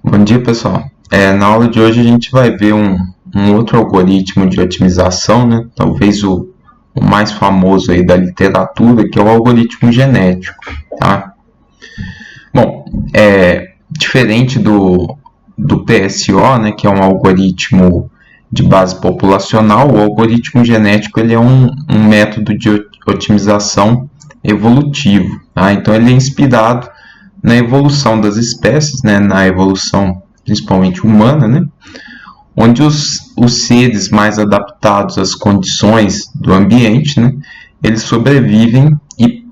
Bom dia, pessoal. Na aula de hoje a gente vai ver um outro algoritmo de otimização, né? Talvez o mais famoso aí da literatura, que é o algoritmo genético, tá? Bom, diferente do PSO, né, que é um algoritmo de base populacional, o algoritmo genético ele é um método de otimização evolutivo, tá? Então ele é inspirado na evolução das espécies, né, na evolução principalmente humana, né, onde os seres mais adaptados às condições do ambiente, né, eles sobrevivem e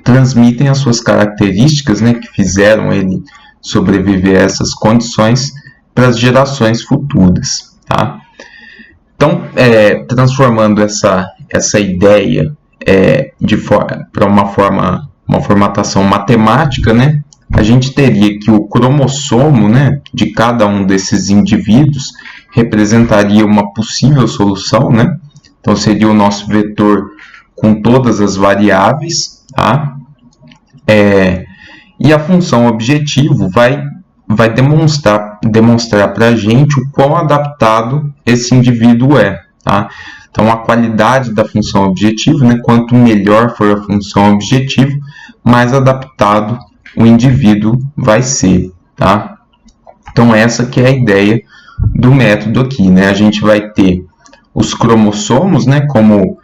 transmitem as suas características, né, que fizeram ele sobreviver a essas condições para as gerações futuras, tá? Então, transformando essa ideia para uma formatação matemática, né, a gente teria que o cromossomo, né, de cada um desses indivíduos representaria uma possível solução, né? Então seria o nosso vetor com todas as variáveis, tá? E a função objetivo vai demonstrar para a gente o quão adaptado esse indivíduo é, tá? Então, a qualidade da função objetivo, né, quanto melhor for a função objetivo, mais adaptado o indivíduo vai ser, tá? Então, essa que é a ideia do método aqui, né? A gente vai ter os cromossomos, né, como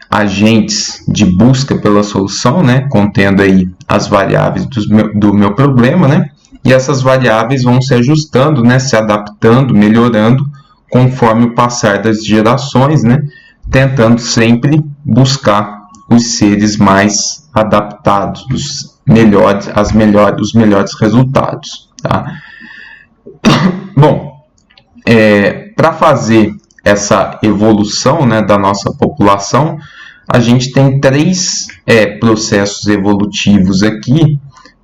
agentes de busca pela solução, né, contendo aí as variáveis do meu problema, né? E essas variáveis vão se ajustando, né, se adaptando, melhorando conforme o passar das gerações, né, tentando sempre buscar os seres mais adaptados, os melhores resultados, tá? Bom, para fazer essa evolução, né, da nossa população, a gente tem três processos evolutivos aqui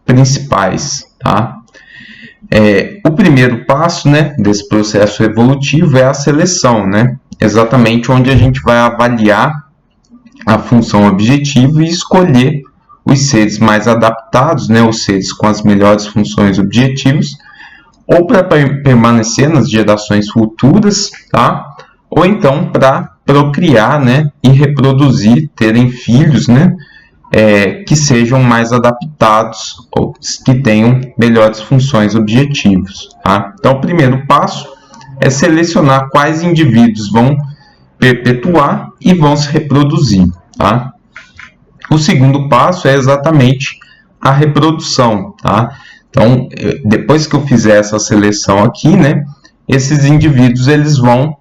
principais, tá? O primeiro passo, né, desse processo evolutivo é a seleção, né? Exatamente onde a gente vai avaliar a função objetivo e escolher os seres mais adaptados, né, os seres com as melhores funções objetivas, ou para permanecer nas gerações futuras, tá? Ou então para procriar, né, e reproduzir, terem filhos, né, que sejam mais adaptados ou que tenham melhores funções objetivas, tá? Então, o primeiro passo é selecionar quais indivíduos vão perpetuar e vão se reproduzir, tá? O segundo passo é exatamente a reprodução, tá? Então, depois que eu fizer essa seleção aqui, né, esses indivíduos eles vão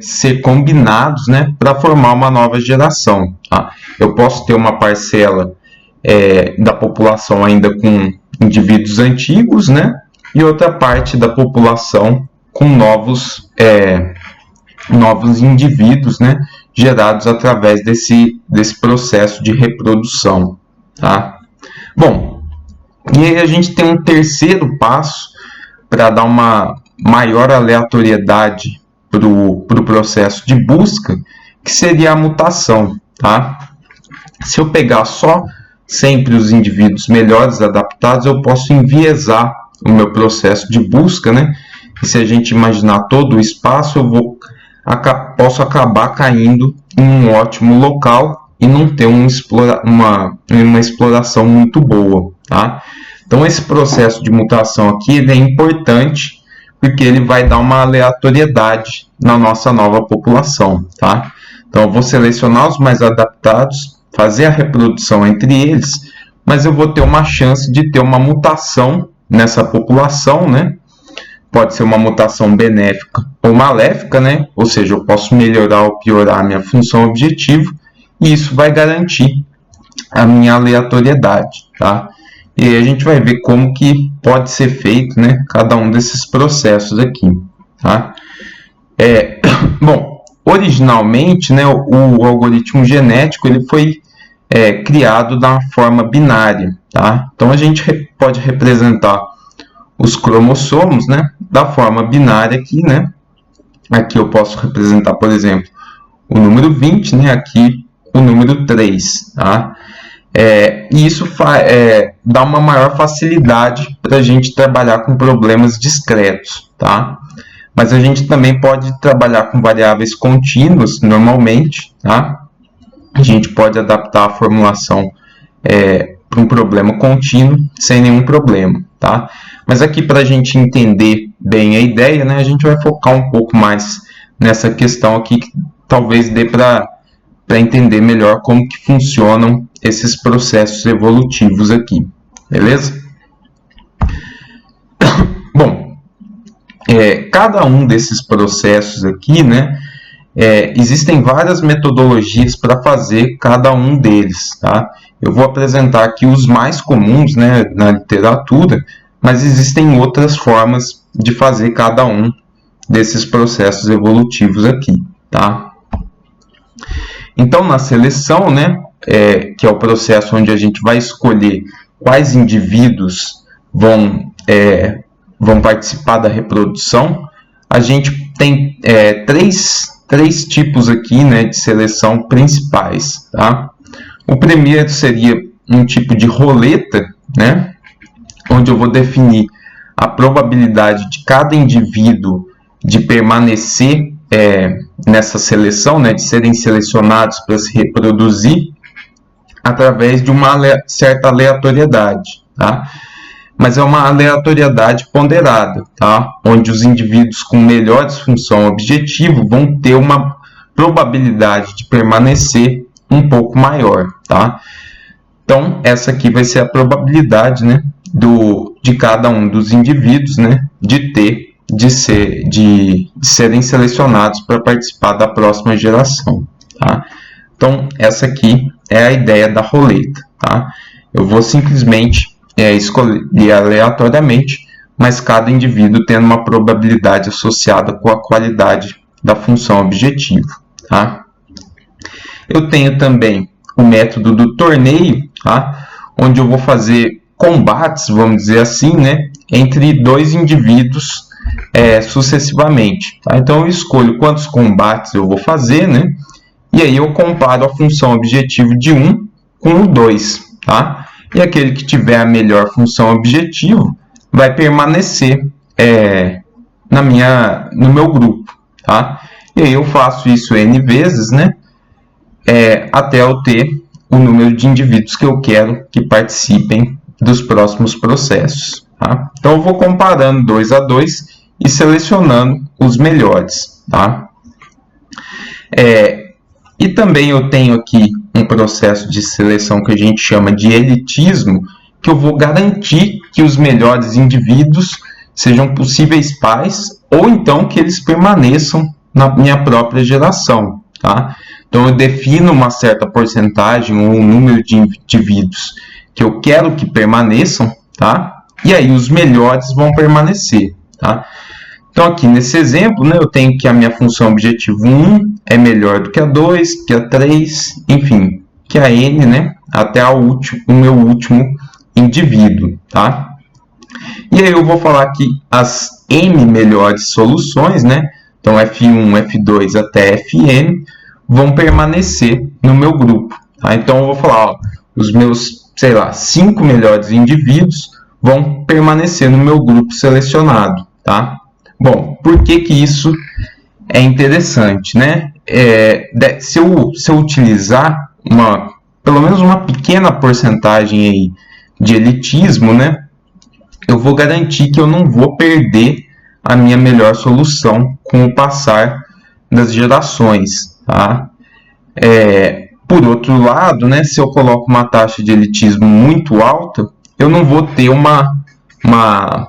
ser combinados, né, para formar uma nova geração, tá? Eu posso ter uma parcela da população ainda com indivíduos antigos, né, e outra parte da população com novos indivíduos, né, gerados através desse processo de reprodução, tá? Bom, e aí a gente tem um terceiro passo para dar uma maior aleatoriedade para o processo de busca, que seria a mutação, tá? Se eu pegar só sempre os indivíduos melhores adaptados, eu posso enviesar o meu processo de busca, né? E se a gente imaginar todo o espaço, eu posso acabar caindo em um ótimo local e não ter uma exploração muito boa, tá? Então, esse processo de mutação aqui ele é importante porque ele vai dar uma aleatoriedade na nossa nova população, tá? Então, eu vou selecionar os mais adaptados, fazer a reprodução entre eles, mas eu vou ter uma chance de ter uma mutação nessa população, né? Pode ser uma mutação benéfica ou maléfica, né? Ou seja, eu posso melhorar ou piorar a minha função objetivo, e isso vai garantir a minha aleatoriedade, tá? E aí a gente vai ver como que pode ser feito, né, cada um desses processos aqui, tá? Bom, originalmente, né, o algoritmo genético ele foi criado da forma binária, tá? Então a gente pode representar os cromossomos, né, da forma binária aqui, né? Aqui eu posso representar, por exemplo, o número 20, né, aqui o número 3, tá? E isso dá uma maior facilidade para a gente trabalhar com problemas discretos, tá? Mas a gente também pode trabalhar com variáveis contínuas normalmente, tá? A gente pode adaptar a formulação para um problema contínuo sem nenhum problema, tá? Mas aqui, para a gente entender bem a ideia, né, a gente vai focar um pouco mais nessa questão aqui, que talvez dê para entender melhor como que funcionam esses processos evolutivos aqui, beleza? Bom, cada um desses processos aqui, né, existem várias metodologias para fazer cada um deles, tá? Eu vou apresentar aqui os mais comuns, né, na literatura, mas existem outras formas de fazer cada um desses processos evolutivos aqui, tá? Então, na seleção, né, que é o processo onde a gente vai escolher quais indivíduos vão participar da reprodução, a gente tem três tipos aqui, né, de seleção principais, tá? O primeiro seria um tipo de roleta, né, onde eu vou definir a probabilidade de cada indivíduo de permanecer nessa seleção, né, de serem selecionados para se reproduzir através de uma certa aleatoriedade, tá? Mas é uma aleatoriedade ponderada, tá? Onde os indivíduos com melhor disfunção objetivo vão ter uma probabilidade de permanecer um pouco maior, tá? Então, essa aqui vai ser a probabilidade, né, de cada um dos indivíduos, né, de serem selecionados para participar da próxima geração, tá? Então, essa aqui é a ideia da roleta, tá? Eu vou simplesmente escolher aleatoriamente, mas cada indivíduo tendo uma probabilidade associada com a qualidade da função objetivo, tá? Eu tenho também o método do torneio, tá? Onde eu vou fazer combates, vamos dizer assim, né, entre dois indivíduos sucessivamente, tá? Então eu escolho quantos combates eu vou fazer, né? E aí eu comparo a função objetivo de um com o 2, tá? E aquele que tiver a melhor função objetivo vai permanecer no meu grupo, tá? E aí eu faço isso N vezes, né? Até eu ter o número de indivíduos que eu quero que participem dos próximos processos, tá? Então eu vou comparando 2 a 2 e selecionando os melhores, tá? E também eu tenho aqui um processo de seleção que a gente chama de elitismo, que eu vou garantir que os melhores indivíduos sejam possíveis pais ou então que eles permaneçam na minha própria geração, tá? Então eu defino uma certa porcentagem ou um número de indivíduos que eu quero que permaneçam, tá? E aí os melhores vão permanecer, tá? Então aqui nesse exemplo, né, eu tenho que a minha função objetivo 1 é melhor do que a 2, que a 3, enfim, que a n, né, até o meu último indivíduo, tá? E aí eu vou falar aqui as m melhores soluções, né? Então F1, F2 até Fn vão permanecer no meu grupo, tá? Então eu vou falar, ó, os meus, 5 melhores indivíduos vão permanecer no meu grupo selecionado, tá? Bom, por que isso é interessante, né? Se eu utilizar pelo menos uma pequena porcentagem aí de elitismo, né? Eu vou garantir que eu não vou perder a minha melhor solução com o passar das gerações, tá? Por outro lado, né, se eu coloco uma taxa de elitismo muito alta, eu não vou ter uma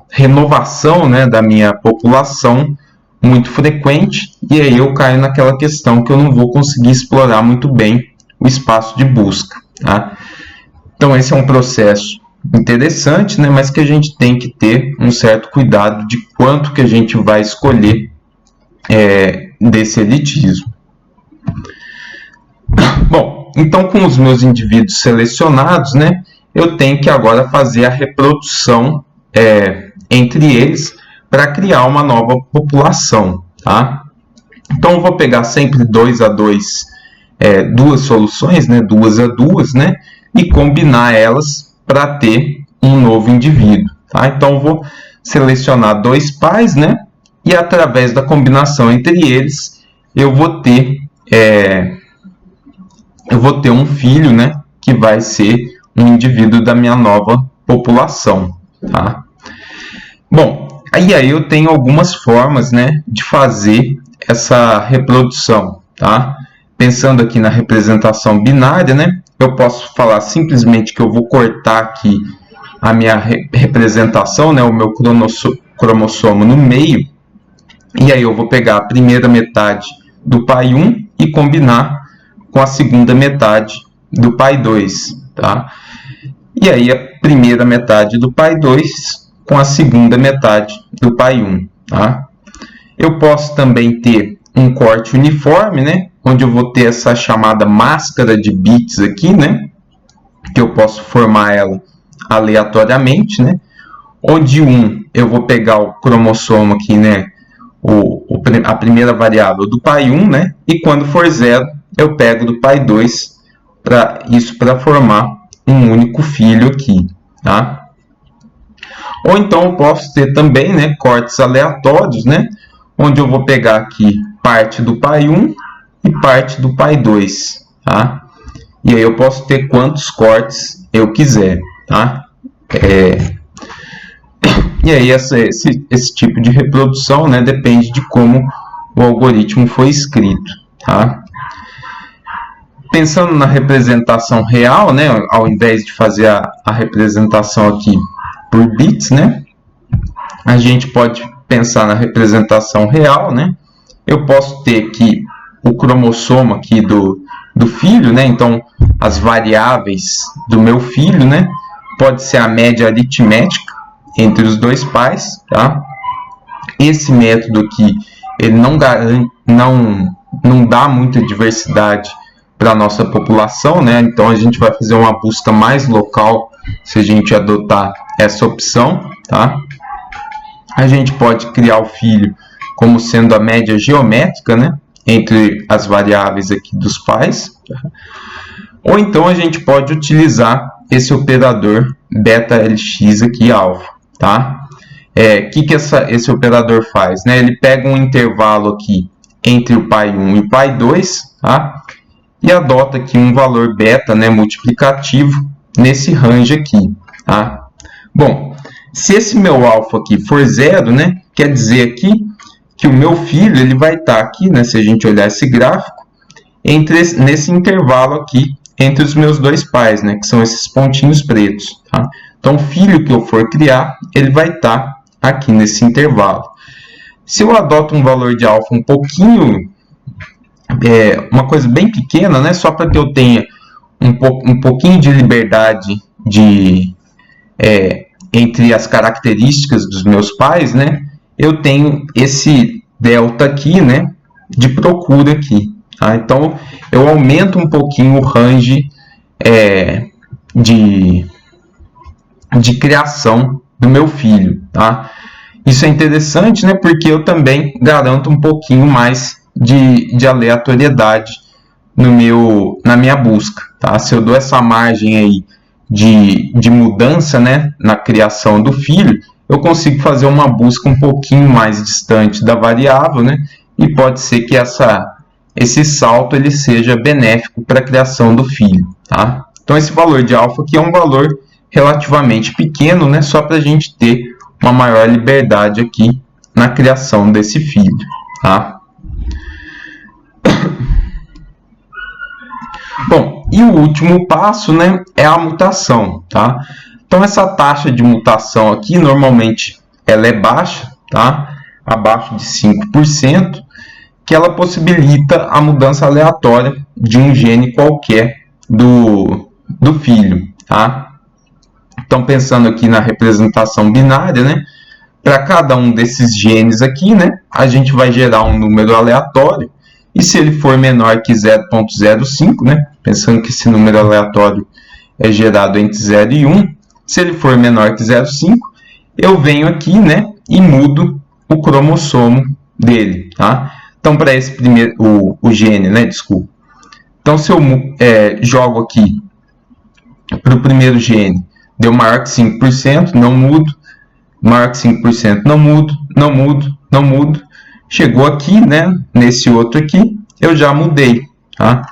renovação, né, da minha população muito frequente, e aí eu caio naquela questão que eu não vou conseguir explorar muito bem o espaço de busca, tá? Então esse é um processo interessante, né, mas que a gente tem que ter um certo cuidado de quanto que a gente vai escolher desse elitismo. Bom, então com os meus indivíduos selecionados, né, eu tenho que agora fazer a reprodução entre eles para criar uma nova população, tá? Então eu vou pegar sempre 2 a 2, duas soluções, né, 2 a 2, né, e combinar elas para ter um novo indivíduo. Tá? Então, eu vou selecionar dois pais, né? E através da combinação entre eles, eu vou ter um filho, né? Que vai ser um indivíduo da minha nova população. Tá? Bom, aí eu tenho algumas formas, né, de fazer essa reprodução. Tá? Pensando aqui na representação binária, né? Eu posso falar simplesmente que eu vou cortar aqui a minha representação, né, o meu cromossomo no meio, e aí eu vou pegar a primeira metade do pai 1 e combinar com a segunda metade do pai 2, tá? E aí a primeira metade do pai 2 com a segunda metade do pai 1, tá? Eu posso também ter um corte uniforme, né, onde eu vou ter essa chamada máscara de bits aqui, né, que eu posso formar ela aleatoriamente, né? Onde eu vou pegar o cromossomo aqui, né? A primeira variável do pai 1, né? E quando for 0, eu pego do pai 2 para formar um único filho aqui, tá? Ou então eu posso ter também, né, cortes aleatórios, né? Onde eu vou pegar aqui parte do pai 1 e parte do pai 2, tá? E aí eu posso ter quantos cortes eu quiser, tá? E aí esse tipo de reprodução, né, depende de como o algoritmo foi escrito, tá? Pensando na representação real, né, ao invés de fazer a representação aqui por bits, né, a gente pode pensar na representação real, né? Eu posso ter aqui o cromossomo aqui do filho, né? Então, as variáveis do meu filho, né? Pode ser a média aritmética entre os dois pais, tá? Esse método aqui, ele não dá muita diversidade para a nossa população, né? Então, a gente vai fazer uma busca mais local se a gente adotar essa opção, tá? A gente pode criar o filho como sendo a média geométrica, né, entre as variáveis aqui dos pais. Tá? Ou então a gente pode utilizar esse operador beta-LX aqui, alfa. Tá? Que esse operador faz? Né? Ele pega um intervalo aqui entre o pai 1 e o pai 2, tá? E adota aqui um valor beta, né, multiplicativo nesse range aqui. Tá? Bom, se esse meu alfa aqui for 0, né, quer dizer aqui que o meu filho ele vai estar aqui, né, se a gente olhar esse gráfico, nesse intervalo aqui entre os meus dois pais, né, que são esses pontinhos pretos. Tá? Então, o filho que eu for criar, ele vai estar aqui nesse intervalo. Se eu adoto um valor de alfa um pouquinho, uma coisa bem pequena, né, só para que eu tenha um pouquinho de liberdade entre as características dos meus pais, né, eu tenho esse delta aqui, né, de procura aqui. Tá? Então, eu aumento um pouquinho o range de criação do meu filho. Tá? Isso é interessante, né, porque eu também garanto um pouquinho mais de aleatoriedade na minha busca. Tá? Se eu dou essa margem aí de mudança, né, na criação do filho, eu consigo fazer uma busca um pouquinho mais distante da variável, né, e pode ser que esse salto ele seja benéfico para a criação do filho. Tá? Então, esse valor de alfa aqui é um valor relativamente pequeno, né, só para a gente ter uma maior liberdade aqui na criação desse filho. Tá? Bom, e o último passo, né, é a mutação. Tá? Então, essa taxa de mutação aqui, normalmente, ela é baixa, tá? Abaixo de 5%, que ela possibilita a mudança aleatória de um gene qualquer do filho. Tá? Então, pensando aqui na representação binária, né, para cada um desses genes aqui, né, a gente vai gerar um número aleatório, e se ele for menor que 0,05, né, pensando que esse número aleatório é gerado entre 0 e 1, se ele for menor que 0,5, eu venho aqui, né, e mudo o cromossomo dele. Tá? Então, para esse primeiro, o gene, né, desculpa. Então, se eu jogo aqui para o primeiro gene deu maior que 5%, não mudo, maior que 5%, não mudo, não mudo, não mudo. Chegou aqui, né, nesse outro aqui, eu já mudei, tá?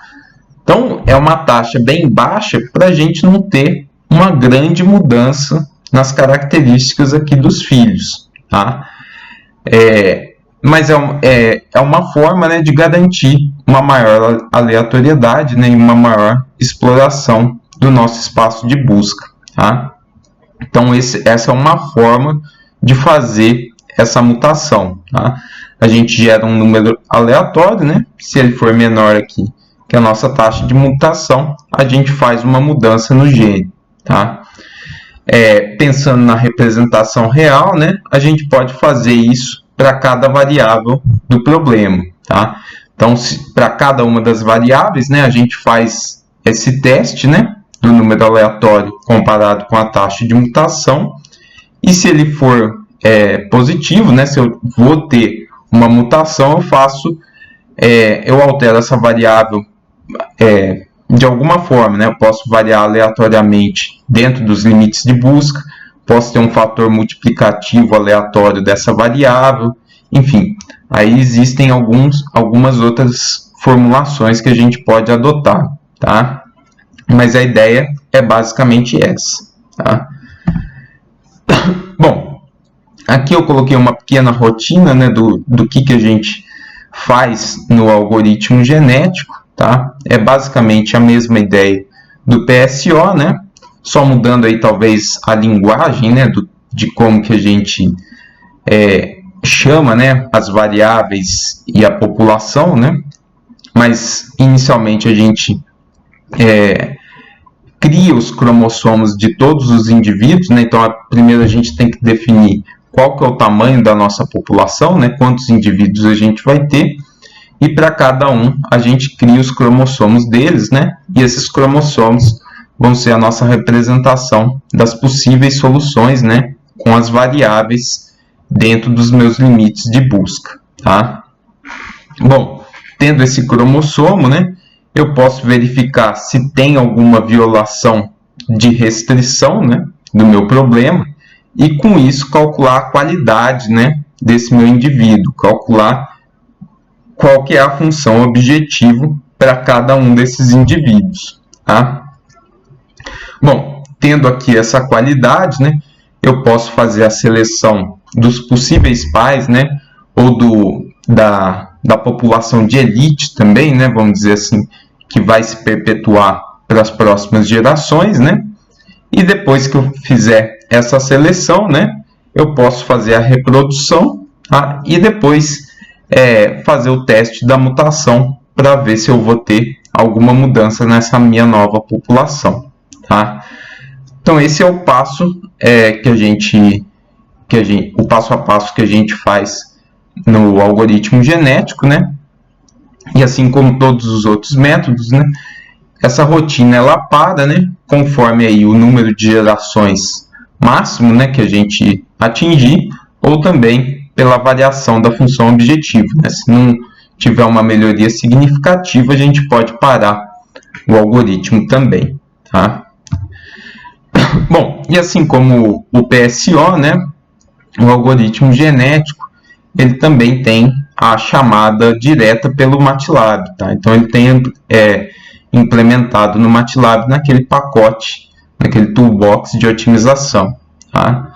Então, é uma taxa bem baixa para a gente não ter uma grande mudança nas características aqui dos filhos, tá? Mas é uma forma, né, de garantir uma maior aleatoriedade, né, e uma maior exploração do nosso espaço de busca, tá? Então, essa é uma forma de fazer essa mutação, tá? A gente gera um número aleatório, né? Se ele for menor aqui que a nossa taxa de mutação, a gente faz uma mudança no gene, tá? Pensando na representação real, né? A gente pode fazer isso para cada variável do problema, tá? Então, para cada uma das variáveis, né, a gente faz esse teste, né, do número aleatório comparado com a taxa de mutação, e se ele for positivo, né, se eu vou ter uma mutação, eu altero essa variável de alguma forma, né? Eu posso variar aleatoriamente dentro dos limites de busca, posso ter um fator multiplicativo aleatório dessa variável, enfim, aí existem algumas outras formulações que a gente pode adotar, tá? Mas a ideia é basicamente essa, tá? Bom, aqui eu coloquei uma pequena rotina, né, do que a gente faz no algoritmo genético, tá? É basicamente a mesma ideia do PSO, né? Só mudando aí talvez a linguagem, né, de como que a gente chama, né, as variáveis e a população, né? Mas inicialmente a gente cria os cromossomos de todos os indivíduos, né? Então primeiro a gente tem que definir qual que é o tamanho da nossa população, né? Quantos indivíduos a gente vai ter. E para cada um, a gente cria os cromossomos deles, né? E esses cromossomos vão ser a nossa representação das possíveis soluções, né? Com as variáveis dentro dos meus limites de busca, tá? Bom, tendo esse cromossomo, né? Eu posso verificar se tem alguma violação de restrição, né? Do meu problema. E com isso calcular a qualidade, né? Desse meu indivíduo, calcular qual que é a função objetivo para cada um desses indivíduos, tá? Bom, tendo aqui essa qualidade, né, eu posso fazer a seleção dos possíveis pais, né, ou da população de elite também, né, vamos dizer assim, que vai se perpetuar para as próximas gerações, né? E depois que eu fizer essa seleção, né, eu posso fazer a reprodução, tá? E depois fazer o teste da mutação para ver se eu vou ter alguma mudança nessa minha nova população, tá? Então esse é o passo o passo a passo que a gente faz no algoritmo genético, né? E assim como todos os outros métodos, né? Essa rotina ela para, né? Conforme aí o número de gerações máximo, né? Que a gente atingir, ou também pela variação da função objetivo, né? Se não tiver uma melhoria significativa, a gente pode parar o algoritmo também, tá? Bom, e assim como o PSO, né? O algoritmo genético, ele também tem a chamada direta pelo MATLAB, tá? Então ele tem implementado no MATLAB naquele pacote, naquele toolbox de otimização, tá?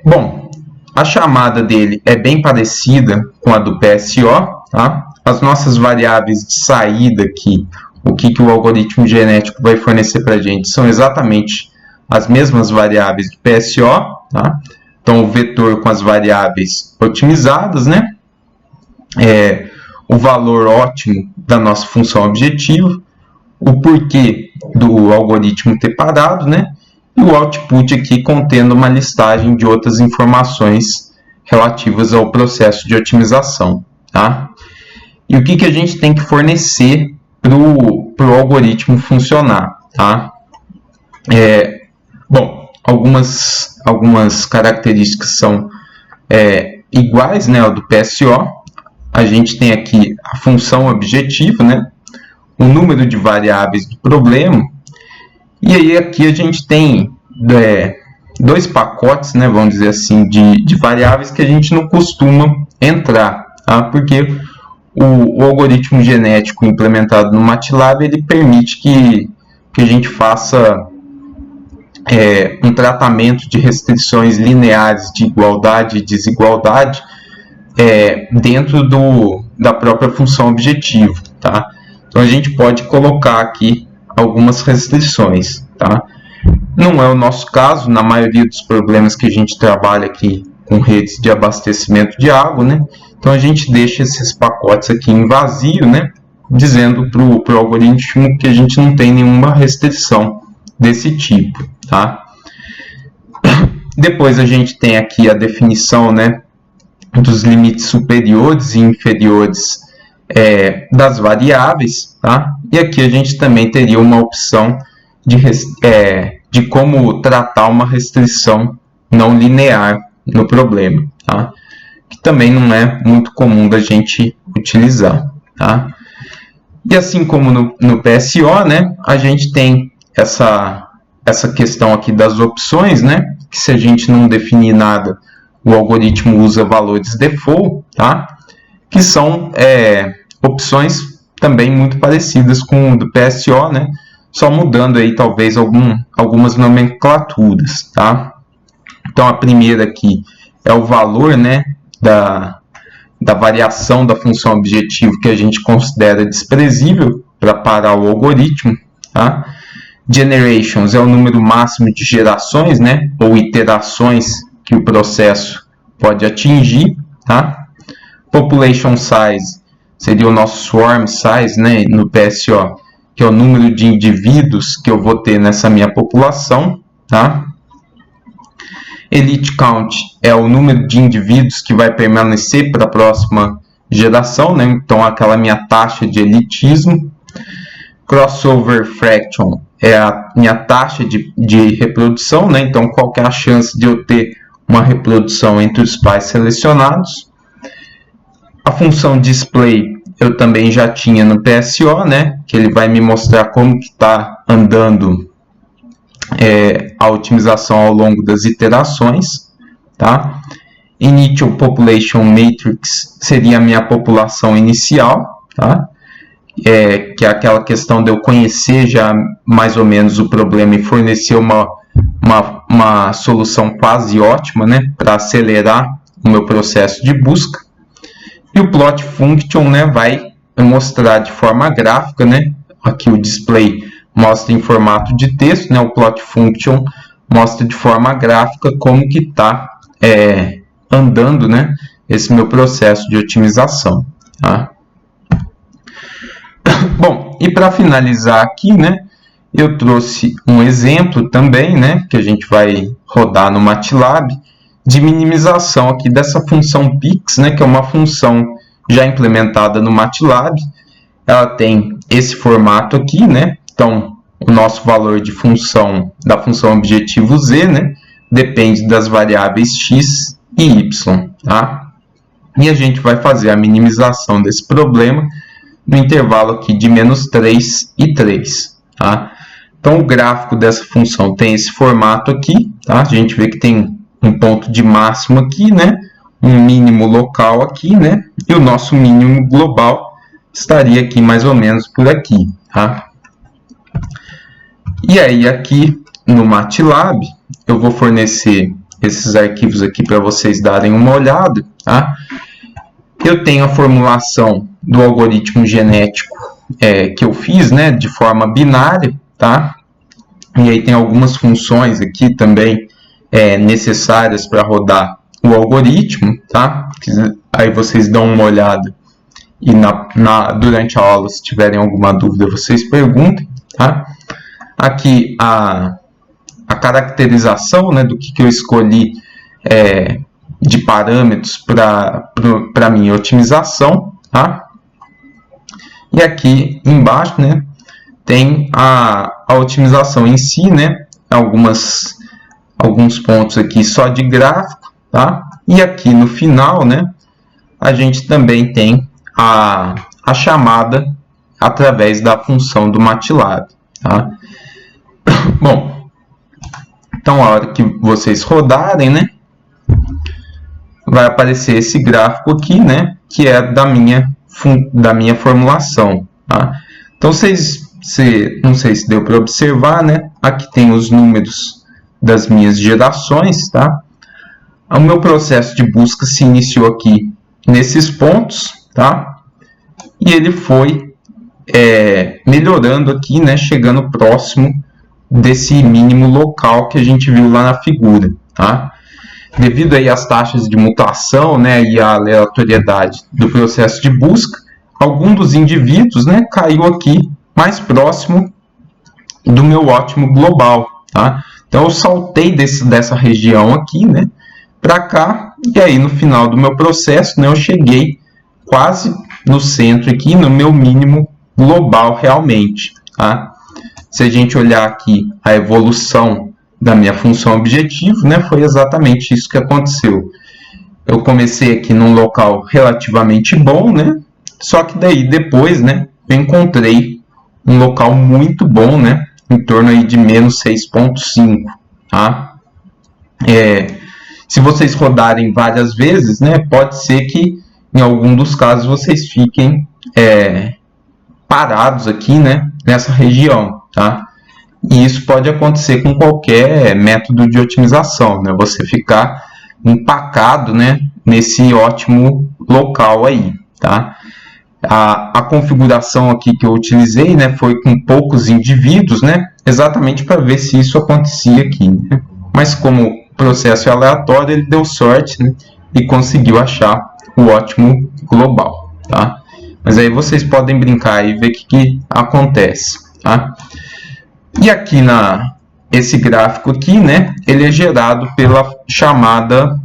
Bom, a chamada dele é bem parecida com a do PSO, tá? As nossas variáveis de saída aqui, o que o algoritmo genético vai fornecer para a gente, são exatamente as mesmas variáveis do PSO, tá? Então, o vetor com as variáveis otimizadas, né? O valor ótimo da nossa função objetiva, o porquê do algoritmo ter parado, né? E o output aqui contendo uma listagem de outras informações relativas ao processo de otimização, tá? E o que a gente tem que fornecer para o algoritmo funcionar, tá? Bom, algumas características são iguais, né, ao do PSO. A gente tem aqui a função objetiva, né, o número de variáveis do problema E aí aqui a gente tem dois pacotes, né, vamos dizer assim, de variáveis que a gente não costuma entrar, tá? Porque o algoritmo genético implementado no MATLAB, ele permite que a gente faça um tratamento de restrições lineares de igualdade e desigualdade dentro da própria função objetivo, tá? Então a gente pode colocar aqui algumas restrições, tá? Não é o nosso caso, na maioria dos problemas que a gente trabalha aqui com redes de abastecimento de água, né? Então a gente deixa esses pacotes aqui em vazio, né? Dizendo para o algoritmo que a gente não tem nenhuma restrição desse tipo, tá? Depois a gente tem aqui a definição, né, dos limites superiores e inferiores das variáveis, tá? E aqui a gente também teria uma opção de como tratar uma restrição não linear no problema, tá? Que também não é muito comum da gente utilizar, tá? E assim como no PSO, né, a gente tem essa questão aqui das opções, né, que se a gente não definir nada, o algoritmo usa valores default, tá? Que são opções também muito parecidas com o do PSO, né? Só mudando aí talvez algumas nomenclaturas, tá? Então a primeira aqui é o valor, né, da variação da função objetivo que a gente considera desprezível para parar o algoritmo, tá? Generations é o número máximo de gerações, né, ou iterações que o processo pode atingir, tá? Population size seria o nosso swarm size, né, no PSO, que é o número de indivíduos que eu vou ter nessa minha população, tá? Elite count é o número de indivíduos que vai permanecer para a próxima geração, né? Então aquela minha taxa de elitismo. Crossover fraction é a minha taxa de reprodução, né? Então qual que é a chance de eu ter uma reprodução entre os pais selecionados. A função display eu também já tinha no PSO, né? Que ele vai me mostrar como que está andando a otimização ao longo das iterações, tá? Initial Population Matrix seria a minha população inicial, tá? Que é aquela questão de eu conhecer já mais ou menos o problema e fornecer uma solução quase ótima, né? Para acelerar o meu processo de busca. E o Plot Function, né? Vai mostrar de forma gráfica, né? Aqui o display mostra em formato de texto, né? O Plot Function mostra de forma gráfica como que está andando, né? Esse meu processo de otimização, tá? Bom, e para finalizar aqui, né? Eu trouxe um exemplo também, né? Que a gente vai rodar no MATLAB de minimização aqui dessa função Pix, né? Que é uma função já implementada no MATLAB. Ela tem esse formato aqui, né? Então, o nosso valor de função da função objetivo z, né, depende das variáveis x e y, tá? E a gente vai fazer a minimização desse problema no intervalo aqui de -3 e 3, tá? Então, o gráfico dessa função tem esse formato aqui, tá? A gente vê que tem um ponto de máximo aqui, né? Um mínimo local aqui, né? E o nosso mínimo global estaria aqui mais ou menos por aqui, tá? E aí aqui no MATLAB eu vou fornecer esses arquivos aqui para vocês darem uma olhada, tá? Eu tenho a formulação do algoritmo genético que eu fiz, né, de forma binária, tá? E aí tem algumas funções aqui também necessárias para rodar o algoritmo, tá? Aí vocês dão uma olhada e durante a aula, se tiverem alguma dúvida, vocês perguntem, tá? Aqui a caracterização, né, do que eu escolhi de parâmetros para minha otimização, tá? E aqui embaixo, né, tem a otimização em si, né, alguns pontos aqui só de gráfico, tá? E aqui no final, né, a gente também tem a chamada através da função do MATLAB, tá? Bom, então a hora que vocês rodarem, né, vai aparecer esse gráfico aqui, né, que é da minha formulação, tá? Então não sei se deu para observar, né, aqui tem os números das minhas gerações, tá? O meu processo de busca se iniciou aqui nesses pontos, tá? E ele foi melhorando aqui, né, chegando próximo desse mínimo local que a gente viu lá na figura, tá? Devido aí às taxas de mutação, né, e à aleatoriedade do processo de busca, algum dos indivíduos, né, caiu aqui mais próximo do meu ótimo global, tá? Então eu saltei dessa região aqui, né, para cá, e aí no final do meu processo, né, eu cheguei quase no centro aqui, no meu mínimo global realmente, tá? Se a gente olhar aqui a evolução da minha função objetivo, né, foi exatamente isso que aconteceu. Eu comecei aqui num local relativamente bom, né, só que daí depois, né, eu encontrei um local muito bom, né, em torno aí de menos 6,5, tá? Se vocês rodarem várias vezes, né, pode ser que em algum dos casos vocês fiquem parados aqui, né, nessa região, tá? E isso pode acontecer com qualquer método de otimização, né? Você ficar empacado, né, nesse ótimo local aí, tá? A configuração aqui que eu utilizei, né, foi com poucos indivíduos, né, exatamente para ver se isso acontecia aqui, né? Mas como o processo é aleatório, ele deu sorte, né, e conseguiu achar o ótimo global, tá? Mas aí vocês podem brincar e ver o que acontece, tá? E aqui esse gráfico aqui, né, ele é gerado pela chamada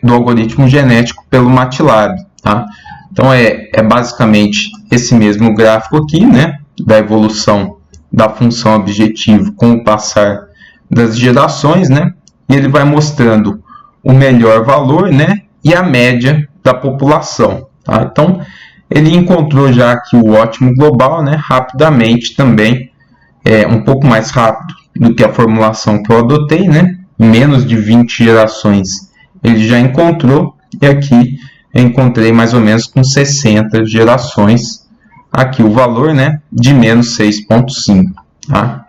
do algoritmo genético pelo MATLAB, tá? Então é basicamente esse mesmo gráfico aqui, né, da evolução da função objetivo com o passar das gerações, né, e ele vai mostrando o melhor valor, né, e a média da população, tá? Então ele encontrou já aqui o ótimo global, né, rapidamente também. Um pouco mais rápido do que a formulação que eu adotei, né? Em menos de 20 gerações ele já encontrou, e aqui eu encontrei mais ou menos com 60 gerações, aqui o valor, né, de menos 6,5, tá?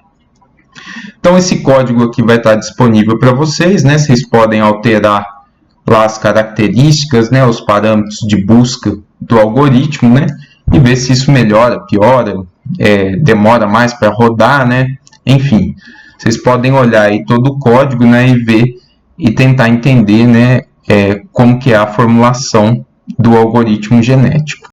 Então esse código aqui vai estar disponível para vocês, né? Vocês podem alterar lá as características, né, os parâmetros de busca do algoritmo, né, e ver se isso melhora, piora, demora mais para rodar, né? Enfim, vocês podem olhar aí todo o código, né, e ver e tentar entender, né, como que é a formulação do algoritmo genético.